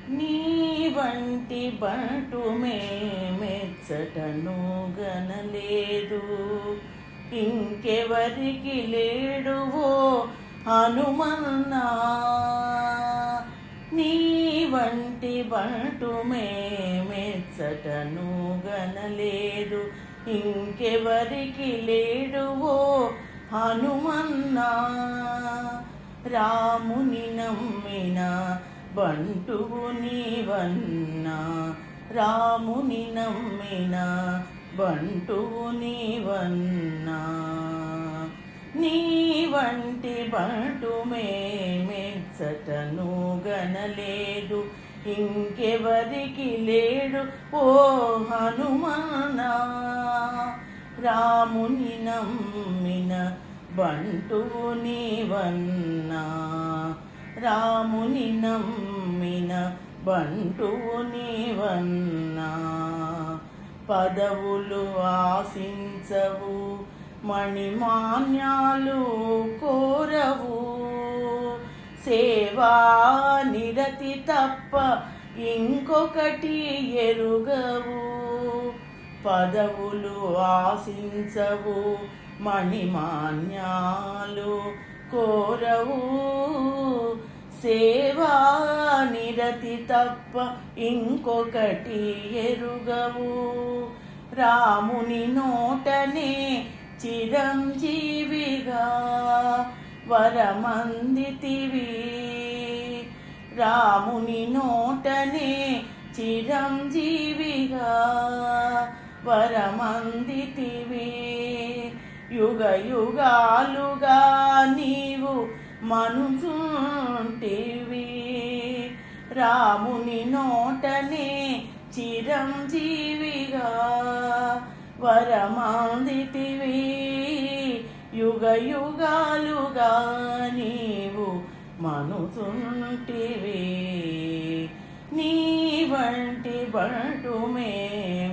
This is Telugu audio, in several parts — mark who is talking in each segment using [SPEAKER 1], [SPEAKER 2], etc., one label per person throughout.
[SPEAKER 1] నీ వంటి బంటు మెచ్చటను గనలేదు, ఇంకెవరికి లేడువో హనుమన్నా. నీ వంటి బంటు మెచ్చటను గనలేదు, ఇంకెవరికి లేడువో హనుమన్నా. రాముని నమ్మిన బంటువు నీవన్నా, రాముని నమ్మిన బంటువు నీవన్నా. నీ వంటి బంటు మెచ్చటను గనలేదు, ఇంకెవరికి లేడు ఓ హనుమన్నా. రాముని నమ్మిన బంటువు నీవన్నా, రాముని నమ్మిన బంటువు నీవన్నా. పదవులు ఆశించవు, మణిమాన్యాలు కోరవు, సేవా నిరతి తప్ప ఇంకొకటి ఎరుగవు. పదవులు ఆశించవు, మణిమాన్యాలు కోరవు, సేవా నిరతి తప్ప ఇంకొకటి ఎరుగవు. రాముని నోటనే చిరంజీవిగా వరమందితివి, రాముని నోటనే చిరంజీవిగా వరమందితివి. యుగ యుగాలుగా నీవు మనుచుంటివి, రాముని నోటనే చిరంజీవిగా వరమందితివి. యుగ యుగాలుగా నీవు మనుచుంటివి. నీ వంటి బంటు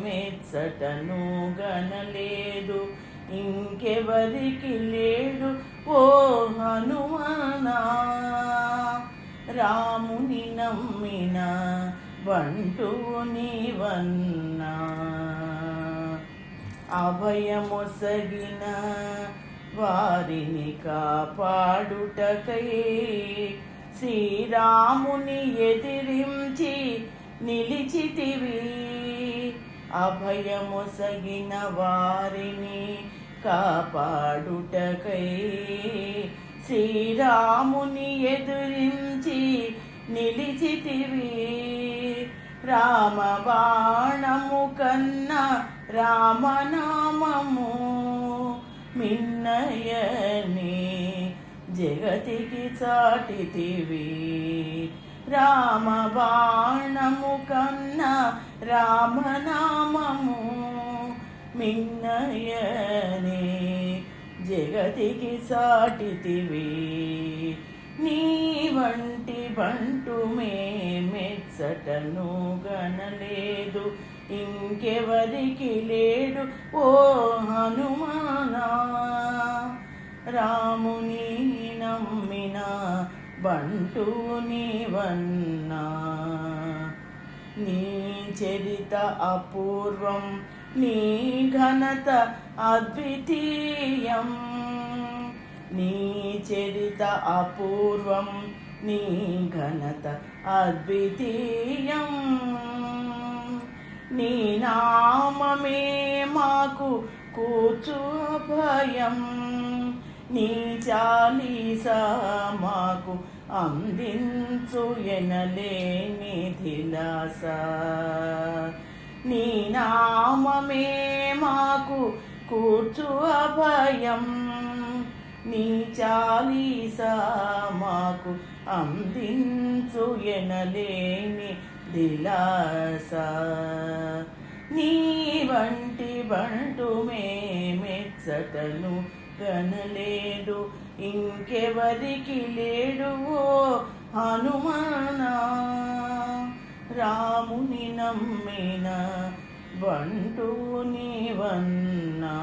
[SPEAKER 1] మెచ్చటను గనలేదు, ఇంకెవరికి లేడు ఓ హనుమన్నా. రాముని నమ్మిన బంటువు నీవన్నా. అభయమొసగిన వారిని కాపాడుటకై శ్రీరాముని ఎదిరించి నిలిచితివి. అభయమొసగిన వారిని కాపాడుటకై శ్రీరాముని ఎదురించి నిలిచితివి. రామబాణము కన్నా రామనామము మిన్నయని జగతికి చాటితివి. రామబాణము కన్నా రామనామము మిన్నయని జగతికి చాటితివి. నీ వంటి బంటు మెచ్చటను గనలేదు, ఇంకెవరికి లేడు ఓ హనుమన్నా. రాముని నమ్మిన బంటువు నీవన్నా. నీ చరిత అపూర్వం, నీ ఘనత అద్వితీయం. నీ చరిత అపూర్వం, నీ ఘనత అద్వితీయం. నీ నామమే మాకు కూర్చు అభయం, నీ చాలీసా మాకు అందించు ఎనలేని దిలాస. నీ నామమే మాకు కూర్చు అభయం, నీ చాలీసా మాకు అందించు ఎనలేని దిలాస. నీ వంటి బంటు మెచ్చటను గనలేదు, ఇంకెవరికి లేడు ఓ హనుమన్నా. రాముని నమ్మిన బంటువు నీవన్నా.